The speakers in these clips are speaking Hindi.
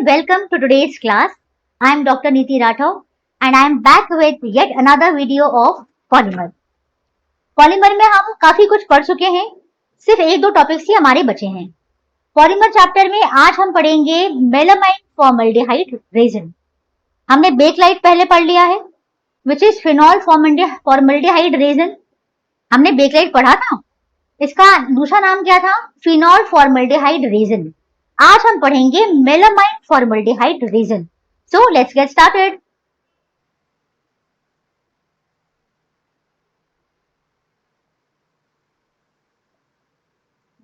welcome to today's class. I am Dr. Neeti Rathod and I am back with yet another video of polymer. Polymer में हम काफी कुछ पढ़ चुके हैं, सिर्फ एक दो टॉपिक्स ही हमारे बचे हैं। पॉलीमर चैप्टर में आज हम पढ़ेंगे मेलामाइन फॉर्मल्डिहाइड रेजिन। हमने बेकलाइट पहले पढ़ लिया है, which is phenol formaldehyde resin. हमने बेकलाइट पढ़ा था, इसका दूसरा नाम क्या था? Phenol formaldehyde resin. आज हम पढ़ेंगे melamine formaldehyde resin. So let's get started.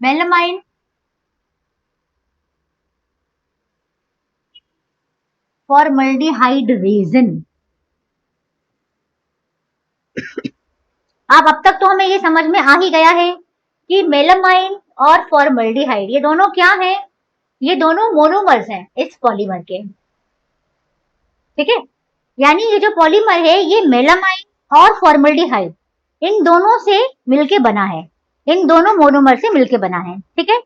Melamine formaldehyde resin. अब तक तो हमें ये समझ में आ ही गया है कि मेलामाइन और फॉर्मल्डिहाइड ये दोनों क्या हैं? ये दोनों मोनोमर्स हैं इस पॉलीमर के, ठीक है। यानी ये जो पॉलीमर है ये मेलामाइन और फॉर्मल्डिहाइड इन दोनों से मिलके बना है, इन दोनों मोनोमर से मिलके बना है, ठीक है।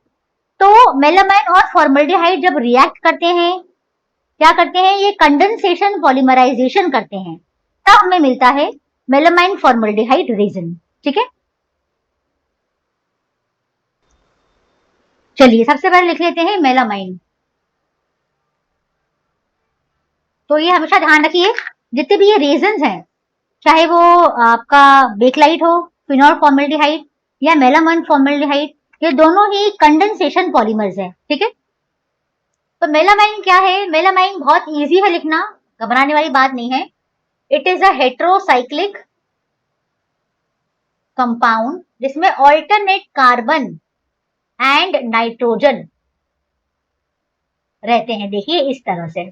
तो मेलामाइन और फॉर्मल्डिहाइड जब रिएक्ट करते हैं, क्या करते हैं? ये कंडेंसेशन पॉलीमराइजेशन करते हैं, तब हमें मिलता है मेलामाइन फॉर्मल्डिहाइड रेजिन, ठीक है। चलिए सबसे पहले लिख लेते हैं मेलामाइन। तो ये हमेशा ध्यान रखिए, जितने भी ये रेजन्स हैं, चाहे वो आपका बेकलाइट हो, फिनॉल फॉर्मल्डिहाइड या मेलामाइन फॉर्मल्डिहाइड, ये दोनों ही कंडेंसेशन पॉलीमर्स हैं, ठीक है। तो मेलामाइन क्या है? मेलामाइन बहुत इजी है लिखना, घबराने वाली बात नहीं है। It is a heterocyclic compound जिसमें ऑल्टरनेट कार्बन एंड नाइट्रोजन रहते हैं। देखिए इस तरह से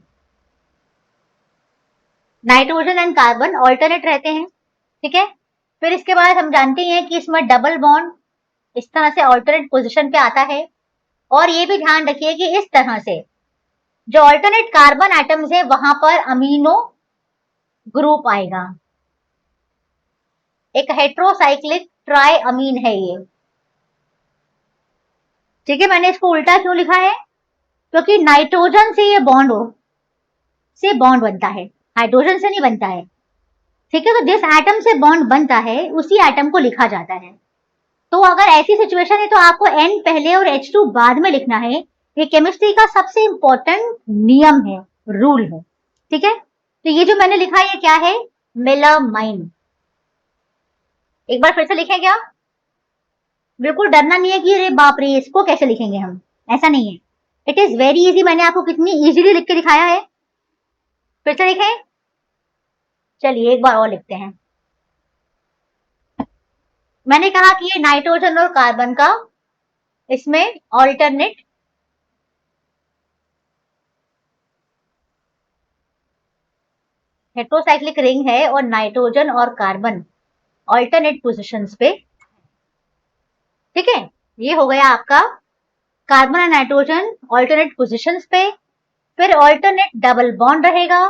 नाइट्रोजन एंड कार्बन ऑल्टरनेट रहते हैं, ठीक है। फिर इसके बाद हम जानते हैं कि इसमें डबल बॉन्ड इस तरह से ऑल्टरनेट पोजीशन पे आता है। और ये भी ध्यान रखिए कि इस तरह से जो ऑल्टरनेट कार्बन एटम्स है वहां पर अमीनो ग्रुप आएगा। एक हेट्रोसाइक्लिक ट्राई अमीन है ये, ठीक है। मैंने इसको उल्टा क्यों लिखा है? क्योंकि नाइट्रोजन से ये बॉन्ड बनता है, हाइड्रोजन से नहीं बनता है, ठीक है। तो जिस एटम से बॉन्ड बनता है उसी एटम को लिखा जाता है। तो अगर ऐसी सिचुएशन है तो आपको N पहले और H2 बाद में लिखना है। ये केमिस्ट्री का सबसे इंपॉर्टेंट नियम है, रूल है, ठीक है। तो ये जो मैंने लिखा है ये क्या है? मेलामाइन। एक बार फिर से लिखें क्या? बिल्कुल डरना नहीं है कि अरे बाप रे इसको कैसे लिखेंगे हम, ऐसा नहीं है। It is very easy. मैंने आपको कितनी इजीली लिख के दिखाया है। फिर से लिखें, चलिए एक बार और लिखते हैं। मैंने कहा कि ये नाइट्रोजन और कार्बन का इसमें ऑल्टरनेट हेट्रोसाइक्लिक रिंग है और नाइट्रोजन और कार्बन ऑल्टरनेट पोजीशंस पे, ठीक है। ये हो गया आपका कार्बन और नाइट्रोजन ऑल्टरनेट पोजीशंस पे। फिर ऑल्टरनेट डबल बॉन्ड रहेगा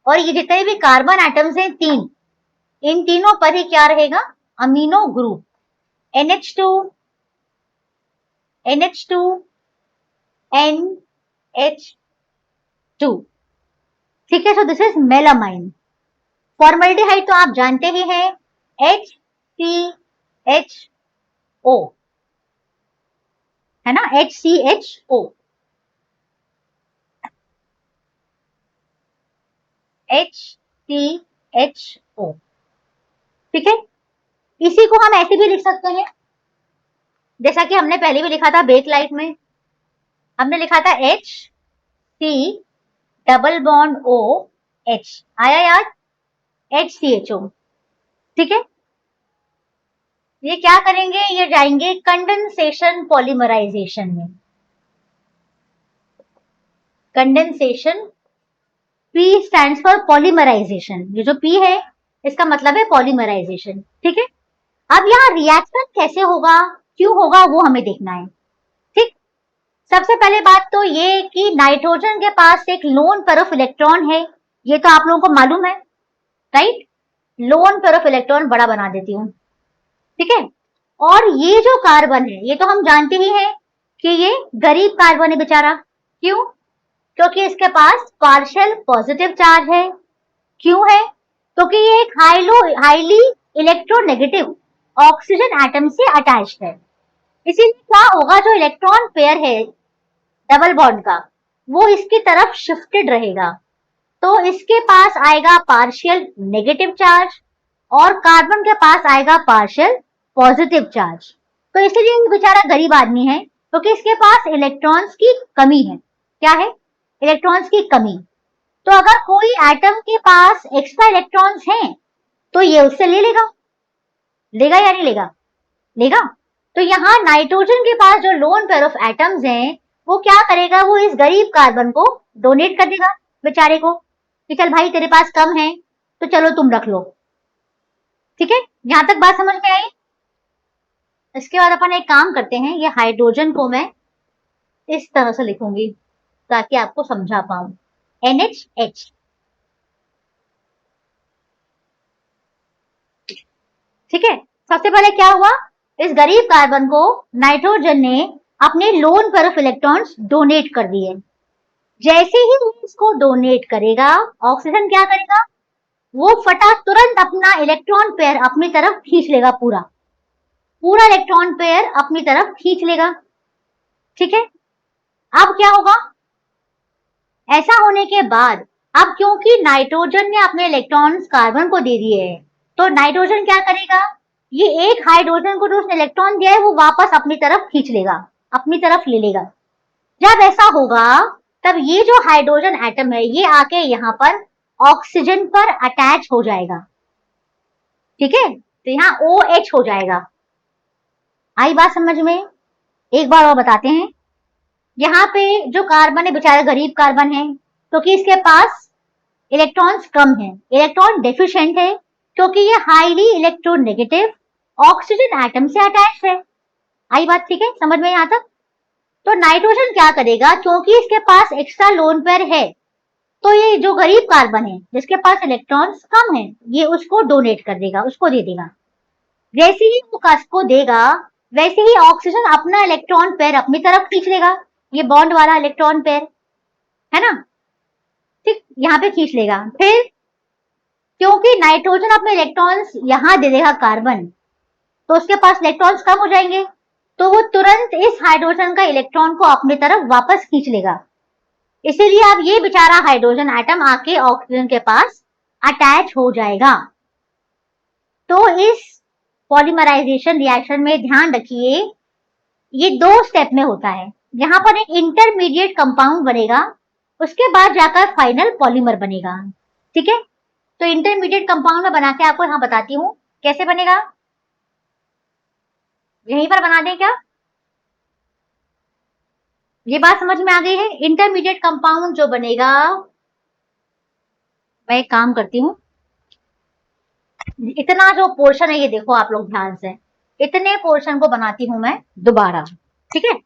और ये जितने भी कार्बन एटम्स हैं तीन, इन तीनों पर ही क्या रहेगा? अमीनो ग्रुप NH2 NH2, ठीक है। So this is melamine. Formaldehyde तो आप जानते ही हैं, HCHO है ना, HCHO, ठीक है। इसी को हम ऐसे भी लिख सकते हैं, जैसा कि हमने पहले भी लिखा था बेकलाइट में। हमने लिखा था HC डबल बॉन्ड OH, आया याद? HCHO, ठीक है। ये क्या करेंगे? ये जाएंगे कंडेंसेशन पॉलीमराइजेशन में। Condensation, P stands for polymerization. ये जो P है इसका मतलब है पॉलीमराइजेशन, ठीक है। अब यहाँ रिएक्शन कैसे होगा, क्यों होगा, वो हमें देखना है, ठीक। सबसे पहले बात तो ये कि नाइट्रोजन के पास एक लोन पेयर ऑफ इलेक्ट्रॉन है, ये तो आप लोगों को मालूम है, right. Lone pair of electron बड़ा बना देती हूँ, ठीक है। और ये जो कार्बन है ये तो हम जानते ही हैं कि ये गरीब कार्बन है बेचारा। क्यों? क्योंकि इसके पास पार्शियल पॉजिटिव चार्ज है। क्यों है? क्योंकि ये एक हाईली इलेक्ट्रोनेगेटिव ऑक्सीजन एटम से अटैच्ड है। इसीलिए क्या होगा, जो इलेक्ट्रॉन पेयर है डबल बॉन्ड का, वो इसकी तरफ शिफ्टेड रहेगा। तो इसके पास आएगा पार्शियल नेगेटिव चार्ज और कार्बन के पास आएगा पार्शियल पॉजिटिव चार्ज। तो इसलिए ये बेचारा गरीब आदमी है, क्योंकि इसके पास इलेक्ट्रॉन्स की कमी है। क्या है? इलेक्ट्रॉन्स की कमी। तो अगर कोई एटम के पास एक्स्ट्रा इलेक्ट्रॉन्स हैं, तो ये उससे ले लेगा। लेगा या नहीं लेगा? लेगा। तो यहाँ नाइट्रोजन के पास जो लोन पेयर ऑफ एटम्स हैं, वो क्या करेगा, वो इस गरीब कार्बन को डोनेट कर देगा बेचारे को, कि चल भाई तेरे पास कम है तो चलो तुम रख लो। ठीक है, यहां तक बात समझ में आई? इसके बाद अपन एक काम करते हैं, ये हाइड्रोजन को मैं इस तरह से लिखूंगी ताकि आपको समझा पाऊं। NH ठीक है। सबसे पहले क्या हुआ, इस गरीब कार्बन को नाइट्रोजन ने अपने lone pair of electrons donate कर दिए। जैसे ही वो इसको डोनेट करेगा, ऑक्सीजन क्या करेगा, वो फटा तुरंत अपना इलेक्ट्रॉन पेयर अपनी तरफ खींच लेगा। पूरा इलेक्ट्रॉन पेयर अपनी तरफ खींच लेगा। ठीक है। अब क्या होगा, ऐसा होने के बाद अब क्योंकि नाइट्रोजन ने अपने इलेक्ट्रॉन्स कार्बन को दे दिए हैं, तो नाइट्रोजन क्या करेगा, ये एक हाइड्रोजन को जो उसने इलेक्ट्रॉन दिया है वो वापस अपनी तरफ खींच लेगा, अपनी तरफ ले लेगा। जब ऐसा होगा तब ये जो हाइड्रोजन एटम है ये आके यहाँ पर ऑक्सीजन पर अटैच हो जाएगा। ठीक है, तो यहाँ OH हो जाएगा। आई बात समझ में? एक बार और बताते हैं। यहाँ पे जो कार्बन है बेचारा गरीब कार्बन है, क्योंकि इसके पास इलेक्ट्रॉन्स कम है, इलेक्ट्रॉन डेफिशिएंट है, क्योंकि ये हाईली इलेक्ट्रोनेगेटिव ऑक्सीजन एटम से अटैच है। आई बात ठीक है, समझ में यहाँ तक? तो नाइट्रोजन क्या करेगा, क्योंकि इसके पास एक्स्ट्रा लोन पेयर है, तो ये जो गरीब कार्बन है जिसके पास इलेक्ट्रॉन्स कम है, ये उसको डोनेट कर देगा, उसको दे देगा। जैसे ही वो को देगा, वैसे ही ऑक्सीजन अपना इलेक्ट्रॉन पेयर अपनी तरफ खींच लेगा, ये बॉन्ड वाला इलेक्ट्रॉन पेयर है ना, ठीक, यहाँ पे खींच लेगा। फिर क्योंकि नाइट्रोजन अपने इलेक्ट्रॉन्स यहाँ दे देगा कार्बन, तो उसके पास इलेक्ट्रॉन्स कम हो जाएंगे, तो वो तुरंत इस हाइड्रोजन का इलेक्ट्रॉन को अपनी तरफ वापस खींच लेगा। इसीलिए अब ये बेचारा हाइड्रोजन एटम आके ऑक्सीजन के पास अटैच हो जाएगा। तो इस पॉलीमराइजेशन रिएक्शन में ध्यान रखिए, ये 2 स्टेप में होता है। यहाँ पर एक इंटरमीडिएट कंपाउंड बनेगा, उसके बाद जाकर फाइनल पॉलीमर बनेगा। ठीक है, तो इंटरमीडिएट कंपाउंड में बना के आपको यहाँ बताती हूँ कैसे बनेगा। यहीं पर बना दें क्या? ये बात समझ में आ गई है? इंटरमीडिएट कंपाउंड जो बनेगा, मैं एक काम करती हूँ, इतना जो पोर्शन है ये देखो आप लोग ध्यान से, इतने पोर्शन को बनाती हूं मैं दोबारा। ठीक है,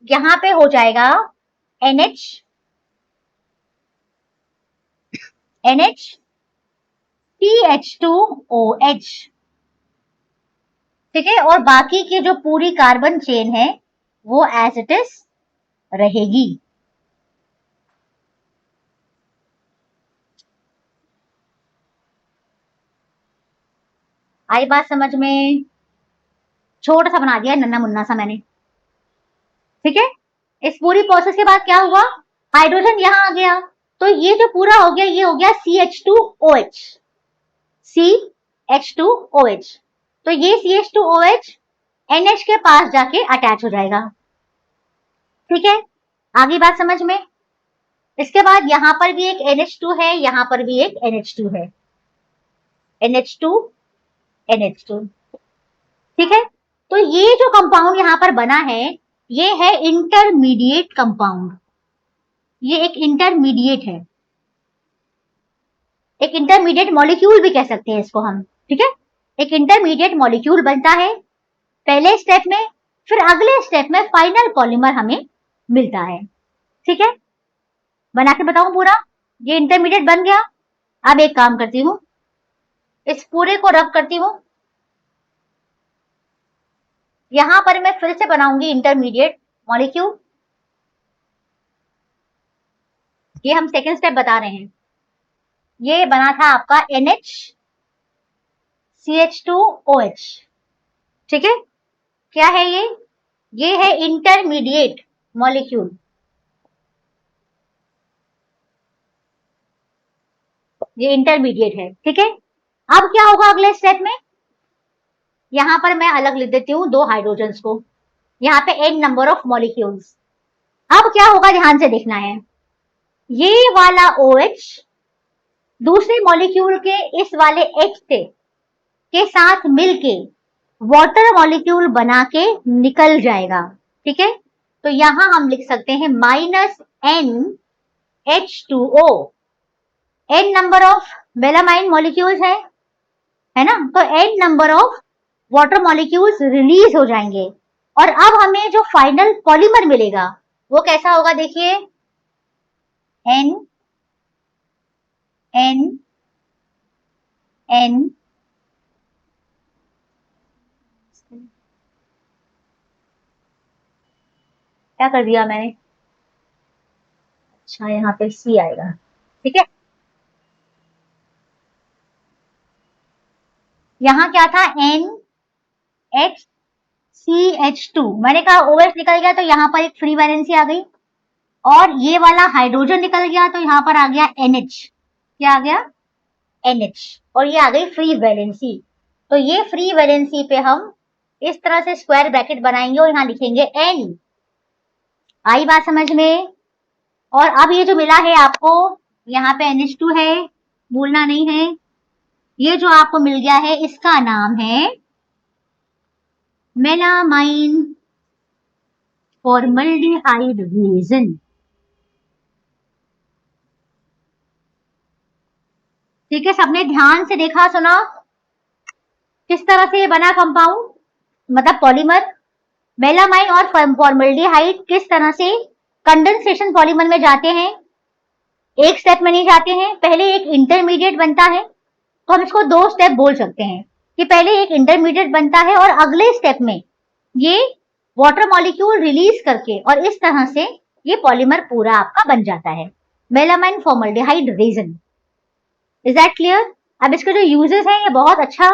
यहां पे हो जाएगा NH CH2OH। ठीक है, और बाकी की जो पूरी कार्बन चेन है वो एज इट इज रहेगी। आई बात समझ में? छोटा सा बना दिया, नन्ना मुन्ना सा मैंने। ठीक है, इस पूरी प्रोसेस के बाद क्या हुआ, हाइड्रोजन यहाँ आ गया, तो ये जो पूरा हो गया ये हो गया CH2OH। CH2OH, तो ये CH2OH NH के पास जाके अटैच हो जाएगा। ठीक है, आगे बात समझ में? इसके बाद यहां पर भी एक NH2 है, यहां पर भी एक NH2 है, NH2 NH2। ठीक है, तो ये जो कंपाउंड यहां पर बना है ये है इंटरमीडिएट कंपाउंड। ये एक इंटरमीडिएट है, एक इंटरमीडिएट मॉलिक्यूल भी कह सकते हैं इसको हम। ठीक है, एक इंटरमीडिएट मॉलिक्यूल बनता है पहले स्टेप में, फिर अगले स्टेप में फाइनल पॉलीमर हमें मिलता है। ठीक है, बना के बताऊं पूरा, ये इंटरमीडिएट बन गया। अब एक काम करती हूँ, इस पूरे को रब करती हूँ, यहां पर मैं फिर से बनाऊंगी इंटरमीडिएट मॉलिक्यूल। ये हम सेकेंड स्टेप बता रहे हैं। ये बना था आपका NH CH2OH, ठीक है। क्या है ये है इंटरमीडिएट मॉलिक्यूल। ये इंटरमीडिएट है, ठीक है। अब क्या होगा अगले स्टेप में, यहां पर मैं अलग लिख देती हूँ 2 हाइड्रोजन्स को, यहाँ पे n नंबर ऑफ मॉलिक्यूल्स। अब क्या होगा ध्यान से देखना है, ये वाला OH दूसरे मॉलिक्यूल के इस वाले H से के साथ मिलके वाटर मॉलिक्यूल बना के निकल जाएगा, ठीक है। तो यहां हम लिख सकते हैं -NH2O। n number of melamine molecules है ना, तो n number of water molecules release हो जाएंगे। और अब हमें जो फाइनल पॉलीमर मिलेगा वो कैसा होगा, देखिए N N N क्या कर दिया मैंने, अच्छा यहाँ पे C आएगा, ठीक है। यहाँ क्या था NHCH2, मैंने कहा OH निकल गया तो यहाँ पर एक फ्री वैलेंसी आ गई, और ये वाला हाइड्रोजन निकल गया तो यहाँ पर आ गया NH। क्या आ गया, NH, और ये आ गई फ्री वैलेंसी। तो ये फ्री वैलेंसी पे हम इस तरह से स्क्वायर ब्रैकेट बनाएंगे और यहाँ लिखेंगे N। आई बात समझ में। और अब ये जो मिला है आपको, यहाँ पे NH2 है, भूलना नहीं है। ये जो आपको मिल गया है इसका नाम है मेलामाइन फॉर्मल्डिहाइड रेजिन, ठीक है। सबने ध्यान से देखा सुना किस तरह से ये बना कंपाउंड, मतलब पॉलीमर। मेलामाइन और फॉर्मल्डिहाइड किस तरह से कंडेंसेशन पॉलीमर में जाते हैं, एक स्टेप में नहीं जाते हैं, पहले एक इंटरमीडिएट बनता है। तो हम इसको 2 स्टेप बोल सकते हैं कि पहले एक इंटरमीडिएट बनता है और अगले स्टेप में ये वाटर मॉलिक्यूल रिलीज करके और इस तरह से ये पॉलीमर पूरा आपका बन जाता है, melamine formaldehyde resin. Is that clear. अब इसके जो यूजेस हैं, ये बहुत अच्छा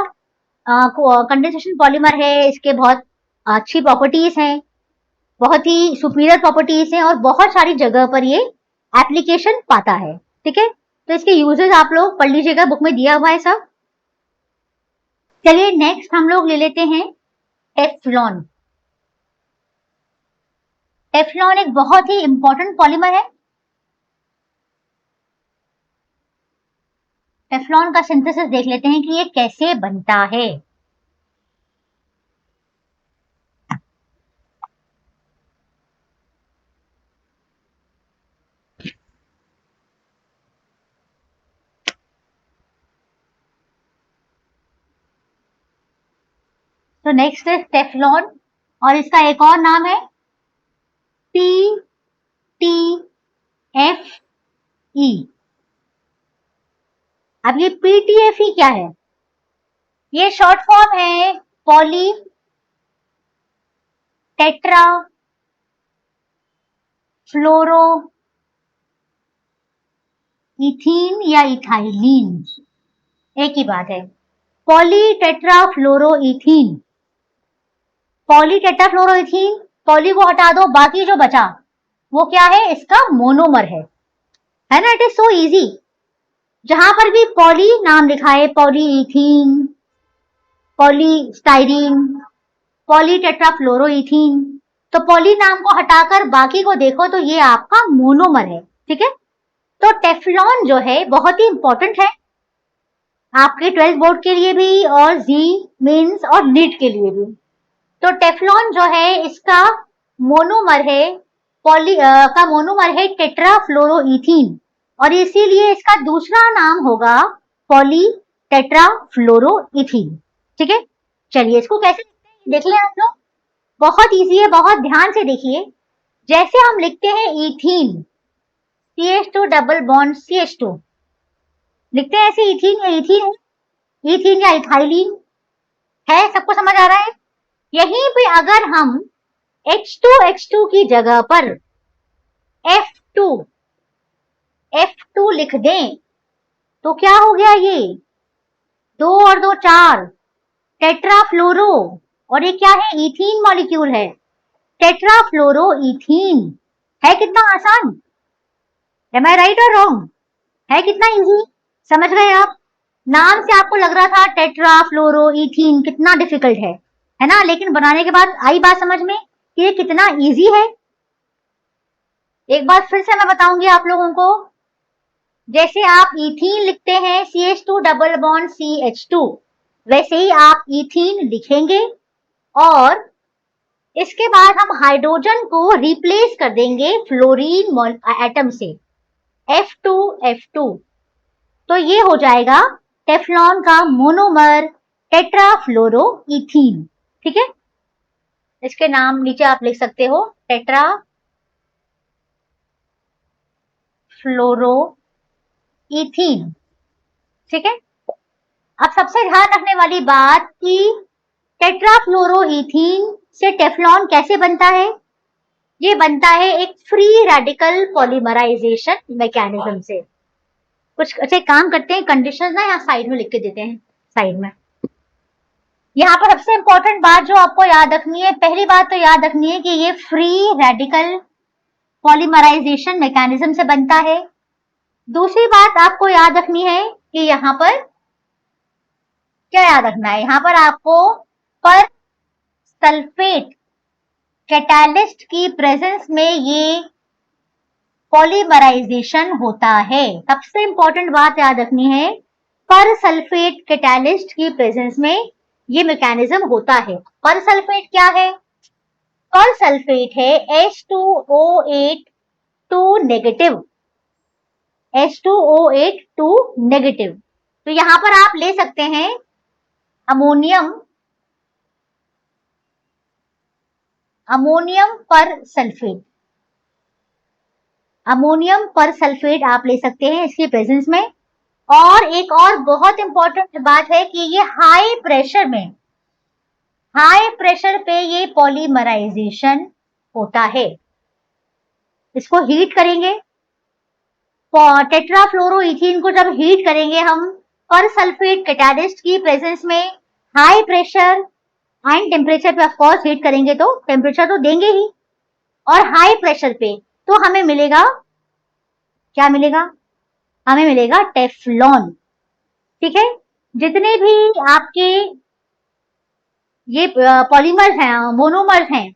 कंडेंसेशन पॉलीमर है, इसके बहुत अच्छी प्रॉपर्टीज हैं, बहुत ही सुपीरियर प्रॉपर्टीज हैं और बहुत सारी जगह पर ये एप्लीकेशन पाता है, ठीक है। तो इसके यूजेस आप लोग पढ़ लीजिएगा, बुक में दिया हुआ है सब। चलिए नेक्स्ट हम लोग ले लेते हैं टेफ्लॉन। टेफ्लॉन एक बहुत ही इंपॉर्टेंट पॉलीमर है। टेफ्लॉन का सिंथेसिस देख लेते हैं कि ये कैसे बनता है। तो नेक्स्ट है टेफ्लॉन, और इसका एक और नाम है PTFE। अब ये PTFE क्या है, ये शॉर्ट फॉर्म है पॉली टेट्रा फ्लोरो इथीन या इथाइलीन, एक ही बात है, पॉली टेट्रा फ्लोरो इथीन। पॉली टेट्रा फ्लोरो इथीन, पॉली को हटा दो, बाकी जो बचा वो क्या है, इसका मोनोमर है ना। इट इज सो इजी, जहां पर भी पॉली नाम लिखा है, पॉलीइथीन, पॉलीस्टाइरीन, पॉलीटेट्राफ्लोरोइथीन, तो पॉली नाम को हटाकर बाकी को देखो तो ये आपका मोनोमर है, ठीक है। तो टेफ्लॉन जो है बहुत ही इंपॉर्टेंट है आपके 12th बोर्ड के लिए भी और जी मेंस और नीट के लिए भी। तो टेफ्लॉन जो है इसका मोनोमर है, का मोनोमर है टेट्राफ्लोरोइथीन, और इसीलिए इसका दूसरा नाम होगा पॉली टेट्राफ्लोरोइथीन, ठीक है। चलिए इसको कैसे लिखते हैं देख लें आप लोग, बहुत इजी है, बहुत ध्यान से देखिए। जैसे हम लिखते हैं ethene, CH2 double bond CH2, लिखते हैं ऐसे इथीन या इथीन, इथीन या इथाइलीन है, सबको समझ आ रहा है। यहीं पे अगर हम H2 की जगह पर F2 F2 लिख दें तो क्या हो गया ये, 2 और 2 4, टेट्राफ्लोरो। और ये क्या है, इथीन मॉलिक्यूल है, टेट्राफ्लोरो इथीन। है कितना आसान, एम आई राइट और रॉन्ग, है कितना इजी, समझ गए आप। नाम से आपको लग रहा था टेट्राफ्लोरो इथीन कितना डिफिकल्ट है ना, लेकिन बनाने के बाद आई बात समझ में कि ये कितना इजी है। एक बार फिर से मैं बताऊंगी आप लोगों को, जैसे आप इथीन लिखते हैं CH2 डबल बॉन्ड CH2, वैसे ही आप इथीन लिखेंगे और इसके बाद हम हाइड्रोजन को रिप्लेस कर देंगे फ्लोरीन एटम से, F2F2। तो ये हो जाएगा टेफ्लॉन का मोनोमर टेट्राफ्लोरोइथीन। ठीक है, इसके नाम नीचे आप लिख सकते हो, टेट्राफ्लोरोइथीन। ठीक है, अब सबसे ध्यान रखने वाली बात कि टेट्राफ्लोरोइथीन से टेफ्लॉन कैसे बनता है। ये बनता है एक फ्री रेडिकल पॉलीमराइजेशन मैकेनिज्म से। कुछ अच्छे काम करते हैं, कंडीशन ना यहाँ साइड में लिख के देते हैं, साइड में। यहाँ पर सबसे इंपॉर्टेंट बात जो आपको याद रखनी है, पहली बात तो याद रखनी है कि ये फ्री रेडिकल पॉलीमराइजेशन मैकेनिज्म से बनता है। दूसरी बात आपको याद रखनी है कि यहाँ पर क्या याद रखना है, यहाँ पर आपको पर सल्फेट कैटालिस्ट की प्रेजेंस में ये पॉलीमराइजेशन होता है। सबसे इंपॉर्टेंट बात याद रखनी है, पर सल्फेट कैटालिस्ट की प्रेजेंस में ये मैकेनिज्म होता है। पर सल्फेट क्या है, पर सल्फेट है H2O8 2 नेगेटिव, H2O8 2 नेगेटिव। तो यहां पर आप ले सकते हैं अमोनियम पर सल्फेट, अमोनियम पर सल्फेट आप ले सकते हैं इसकी प्रेजेंस में। और एक और बहुत इंपॉर्टेंट बात है कि ये हाई प्रेशर पे ये पॉलीमराइजेशन होता है। इसको हीट करेंगे, टेट्राफ्लोरोइथीन को जब हीट करेंगे हम पर सल्फेट कैटालिस्ट की प्रेजेंस में हाई प्रेशर एंड टेम्परेचर पे, ऑफ कोर्स हीट करेंगे तो टेम्परेचर तो देंगे ही, और हाई प्रेशर पे, तो हमें मिलेगा, क्या मिलेगा, हमें मिलेगा टेफ्लॉन। ठीक है, जितने भी आपके ये पॉलीमर्स हैं, मोनोमर्स हैं,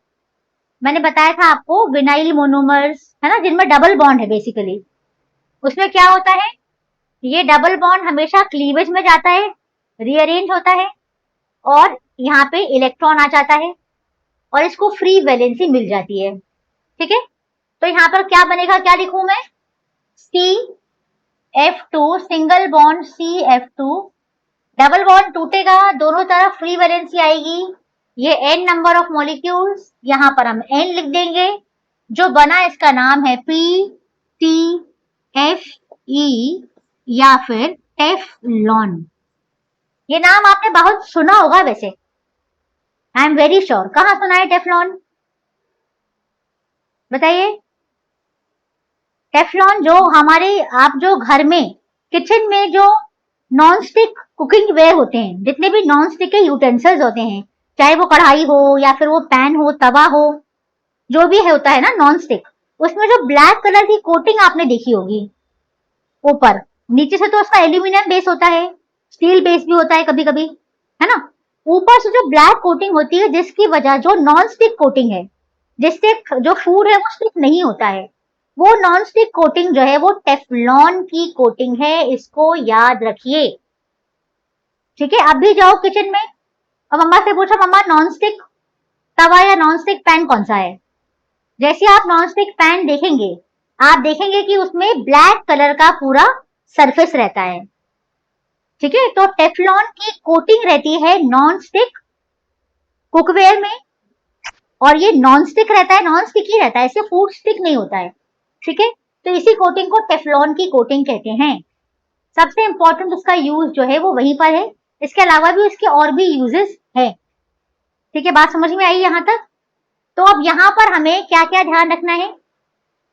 मैंने बताया था आपको विनाइल मोनोमर्स है ना, जिनमें डबल बॉन्ड है बेसिकली, उसमें क्या होता है, ये डबल बॉन्ड हमेशा क्लीवेज में जाता है, रीअरेंज होता है और यहाँ पे इलेक्ट्रॉन आ जाता है और इसको फ्री वैलेंसी मिल जाती है। ठीक है, तो यहाँ पर क्या बनेगा, क्या लिखूं मैं, CF2 single bond CF2, double bond टूटेगा, दोनों तरफ फ्री वैलेंसी आएगी, ये n नंबर ऑफ मॉलिक्यूल्स, यहाँ पर हम n लिख देंगे, जो बना इसका नाम है PTFE या फिर टेफ्लॉन। ये नाम आपने बहुत सुना होगा वैसे, आई एम वेरी श्योर। कहाँ सुना है टेफ्लॉन, बताइए। टेफ्लॉन जो हमारे, आप जो घर में किचन में जो नॉन स्टिक कुकिंग वेयर होते हैं, जितने भी नॉन स्टिक के यूटेंसिल्स होते हैं, चाहे वो कढ़ाई हो या फिर वो पैन हो, तवा हो, जो भी है होता है ना नॉन स्टिक, उसमें जो ब्लैक कलर की कोटिंग आपने देखी होगी ऊपर, नीचे से तो उसका एल्यूमिनियम बेस होता है, स्टील बेस भी होता है कभी कभी, है ना, ऊपर से जो ब्लैक कोटिंग होती है, जिसकी वजह, जो नॉन स्टिक कोटिंग है, जिससे जो फूड है वो स्टिक नहीं होता है, वो नॉन स्टिक कोटिंग जो है वो टेफ्लॉन की कोटिंग है, इसको याद रखिए। ठीक है, अब भी जाओ किचन में और मम्मा से पूछो, मम्मा नॉन स्टिक तवा या नॉन स्टिक पैन कौन सा है, जैसे आप नॉन स्टिक पैन देखेंगे, आप देखेंगे कि उसमें ब्लैक कलर का पूरा सरफेस रहता है। ठीक है, तो टेफ्लॉन की कोटिंग रहती है नॉन स्टिक कुकवेयर में, और ये नॉन स्टिक रहता है, नॉन स्टिक ही रहता है, इससे फूड स्टिक नहीं होता है। ठीक है, तो इसी कोटिंग को टेफ्लॉन की कोटिंग कहते हैं। सबसे इंपॉर्टेंट उसका यूज जो है वो वहीं पर है, इसके अलावा भी इसके और भी यूजेस है। ठीक है, बात समझ में आई यहाँ तक। तो अब यहाँ पर हमें क्या क्या ध्यान रखना है,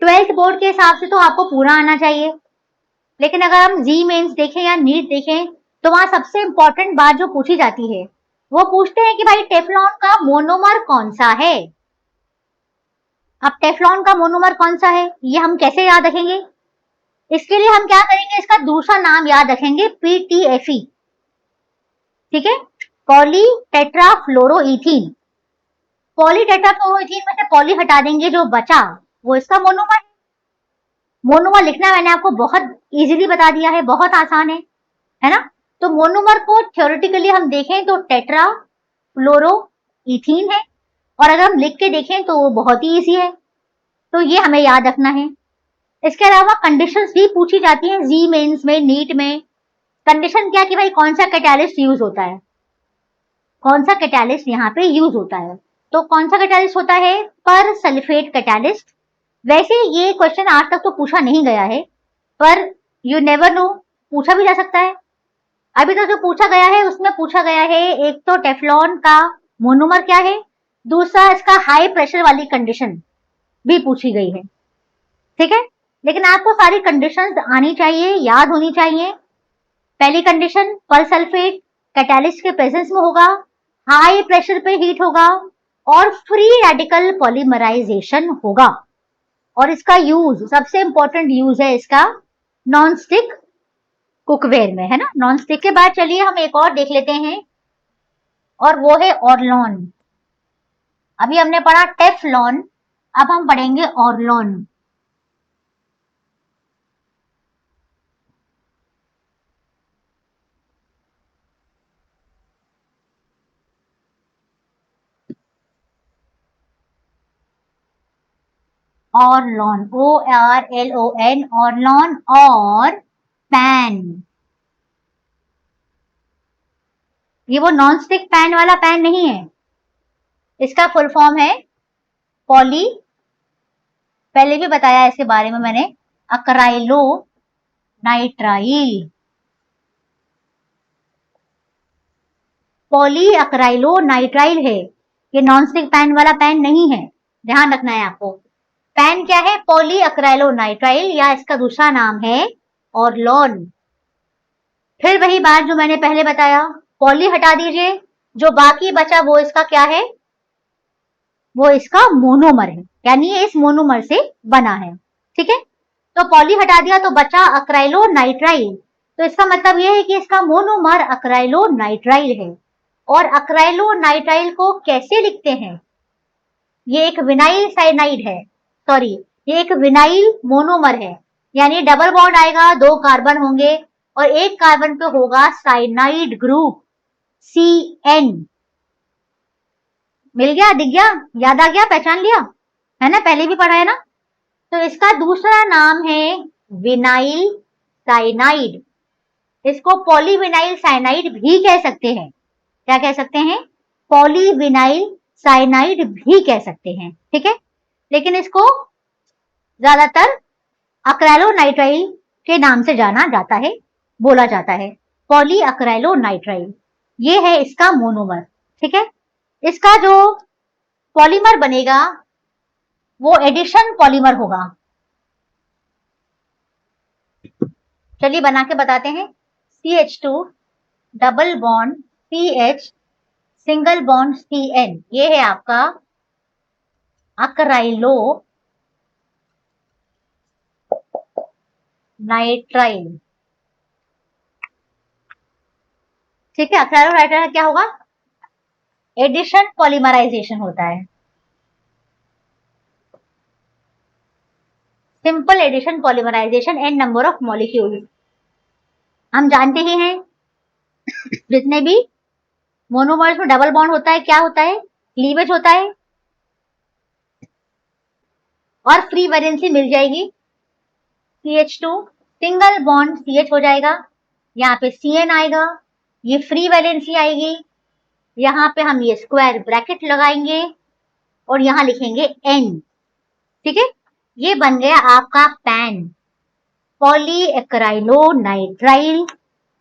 12th बोर्ड के हिसाब से तो आपको पूरा आना चाहिए, लेकिन अगर हम जी मेंस देखें या नीट देखें तो वहां सबसे इंपॉर्टेंट बात जो पूछी जाती है वो पूछते हैं कि भाई टेफ्लॉन का मोनोमर कौन सा है। अब टेफ्लॉन का मोनोमर कौन सा है ये हम कैसे याद रखेंगे? इसके लिए हम क्या करेंगे, इसका दूसरा नाम याद रखेंगे PTFE, ठीक है, पॉली टेट्राफ्लोरोइथीन। पॉली टेट्राफ्लोरोइथीन में से पॉली हटा देंगे, जो बचा वो इसका मोनोमर। मोनोमर लिखना मैंने आपको बहुत इजीली बता दिया है, बहुत आसान है ना। तो मोनोमर को थ्योरेटिकली हम देखें तो टेट्रा फ्लोरोइथीन है, और अगर हम लिख के देखें तो वो बहुत ही इजी है, तो ये हमें याद रखना है। इसके अलावा कंडीशंस भी पूछी जाती हैं जी मेंस में, नीट में। कंडीशन क्या कि भाई कौन सा कैटालिस्ट यूज होता है, कौन सा कैटालिस्ट यहाँ पे यूज होता है। तो कौन सा कैटालिस्ट होता है, पर सल्फेट कैटालिस्ट। वैसे ये क्वेश्चन आज तक तो पूछा नहीं गया है, पर यू नेवर नो, पूछा भी जा सकता है। अभी तक जो पूछा गया है उसमें पूछा गया है एक तो टेफ्लॉन का मोनोमर क्या है, दूसरा इसका हाई प्रेशर वाली कंडीशन भी पूछी गई है, ठीक है। लेकिन आपको सारी कंडीशंस आनी चाहिए, याद होनी चाहिए। पहली कंडीशन, पर सल्फेट कैटालिस्ट के प्रेजेंस में होगा, हाई प्रेशर पे हीट होगा और फ्री रेडिकल पॉलीमराइजेशन होगा। और इसका यूज, सबसे इंपॉर्टेंट यूज है इसका नॉन स्टिक कुकवेयर में, है ना। नॉन स्टिक के बाद चलिए हम एक और देख लेते हैं, और वो है ऑरलॉन। अभी हमने पढ़ा टेफ्लॉन, अब हम पढ़ेंगे ऑरलॉन। ऑरलॉन, ORLON, ऑरलॉन और पैन। ये वो नॉन स्टिक पैन वाला पैन नहीं है, इसका फुल फॉर्म है पॉली, पहले भी बताया इसके बारे में मैंने, अक्राइलो नाइट्राइल। पॉली अक्राइलो नाइट्राइल है, ये नॉन स्टिक पैन वाला पैन नहीं है, ध्यान रखना है आपको। पैन क्या है, पॉली अक्राइलो नाइट्राइल, या इसका दूसरा नाम है ऑरलॉन। फिर वही बात जो मैंने पहले बताया, पॉली हटा दीजिए, जो बाकी बचा वो इसका क्या है, वो इसका मोनोमर है, यानी ये इस मोनोमर से बना है, ठीक है। तो पॉली हटा दिया तो बचा अक्राइलो नाइट्राइल, तो इसका मतलब ये है कि इसका मोनोमर अक्राइलो नाइट्राइल है। और अक्राइलो नाइट्राइल को कैसे लिखते हैं, ये एक विनाइल साइनाइड है, सॉरी ये एक विनाइल मोनोमर है, यानी डबल बॉन्ड आएगा, 2 कार्बन होंगे और एक कार्बन पे होगा साइनाइड ग्रुप CN। मिल गया, दिख गया, याद आ गया, पहचान लिया, है ना, पहले भी पढ़ा है ना। तो इसका दूसरा नाम है विनाइल साइनाइड, इसको पॉलीविनाइल साइनाइड भी कह सकते हैं। क्या कह सकते हैं, पॉलीविनाइल साइनाइड भी कह सकते हैं, ठीक है। लेकिन इसको ज्यादातर अक्राइलो नाइट्राइल के नाम से जाना जाता है, बोला जाता है, पॉली अक्राइलो नाइट्राइल, ये है इसका मोनोमर, ठीक है। इसका जो पॉलीमर बनेगा वो एडिशन पॉलीमर होगा। चलिए बना के बताते हैं, CH2 double bond CH single bond CN, ये है आपका अक्राइलो नाइट्राइल, ठीक है। अक्राइलो नाइट्राइल क्या होगा, एडिशन पॉलीमराइजेशन होता है, simple addition polymerization and number of molecule. हम जानते ही हैं जितने भी मोनोमर्स में डबल बॉन्ड होता है क्या होता है, क्लीवेज होता है, और फ्री वैलेंसी मिल जाएगी। CH2 सिंगल बॉन्ड CH हो जाएगा, यहाँ पे CN आएगा, ये फ्री वैलेंसी आएगी, यहाँ पे हम ये स्क्वायर ब्रैकेट लगाएंगे और यहाँ लिखेंगे N, ठीक है। ये बन गया आपका PAN, polyacrylonitrile,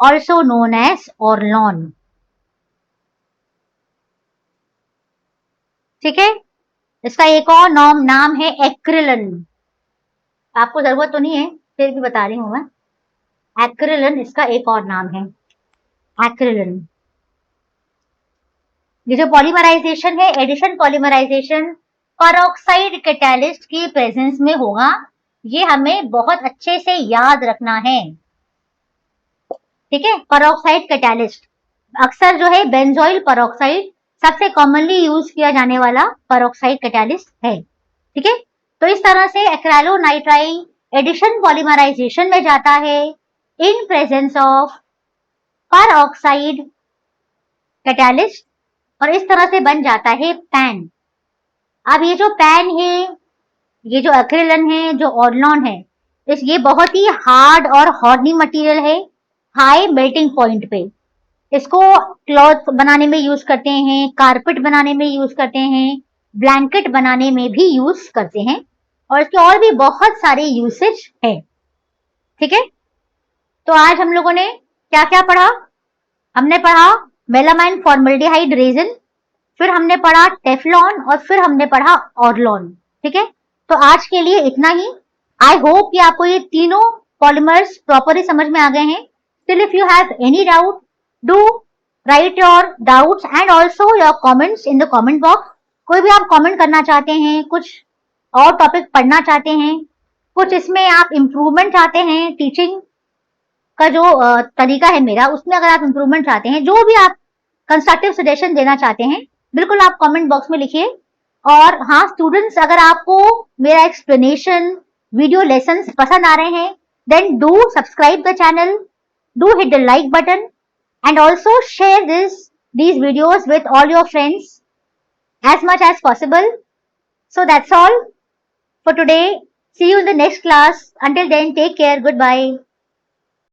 also known as Orlon, ठीक है। इसका एक और नाम है एक्रिलन, आपको जरूरत तो नहीं है फिर भी बता रही हूं मैं, एक्रिलिन इसका एक और नाम है, एक्रिलिन। ये जो पॉलीमराइजेशन है, एडिशन पॉलीमराइजेशन परऑक्साइड कैटालिस्ट की प्रेजेंस में होगा। ये हमें बहुत अच्छे से याद रखना है, ठीक है। परऑक्साइड कैटालिस्ट अक्सर जो है बेंजोइल परऑक्साइड सबसे कॉमनली यूज किया जाने वाला परऑक्साइड कैटालिस्ट है, ठीक है। तो इस तरह से एक्रेलोनाइट्राइल एडिशन पॉलीमराइजेशन में जाता है in presence of peroxide catalyst, और इस तरह से बन जाता है पैन। अब ये जो पैन है, ये जो एक्रिलिन है, जो ऑर्लॉन है, ये बहुत ही हार्ड और हॉर्नी मटेरियल है, हाई मेल्टिंग पॉइंट पे। इसको क्लॉथ बनाने में यूज करते हैं, कारपेट बनाने में यूज करते हैं, ब्लैंकेट बनाने में भी यूज करते हैं, और इसके और भी बहुत सारे यूसेज है, ठीक है। तो आज हम लोगों ने क्या क्या पढ़ा? हमने पढ़ा मेलामाइन फॉर्मल्डिहाइड रेजिन, फिर हमने पढ़ा टेफ्लॉन, और फिर हमने पढ़ा ऑर्लॉन, ठीक है। तो आज के लिए इतना ही। आई होप कि आपको ये तीनों पॉलीमर्स प्रॉपरली समझ में आ गए हैं। Still if you have any doubt, do right your doubts and also your comments in the comment box. कोई भी आप कॉमेंट करना चाहते हैं, कुछ और टॉपिक पढ़ना चाहते हैं, कुछ इसमें आप इम्प्रूवमेंट चाहते हैं, टीचिंग का जो तरीका है मेरा, उसमें अगर आप इम्प्रूवमेंट चाहते हैं, जो भी आप कंस्ट्रक्टिव सजेशन देना चाहते हैं, बिल्कुल आप कमेंट बॉक्स में लिखिए। और हाँ स्टूडेंट्स, अगर आपको मेरा एक्सप्लेनेशन वीडियो लेसन्स पसंद आ रहे हैं, then do subscribe the channel, do hit the like button, and also share these videos with all your friends as much as possible. So that's all for today. See you in the next class. Until then, take care. Goodbye.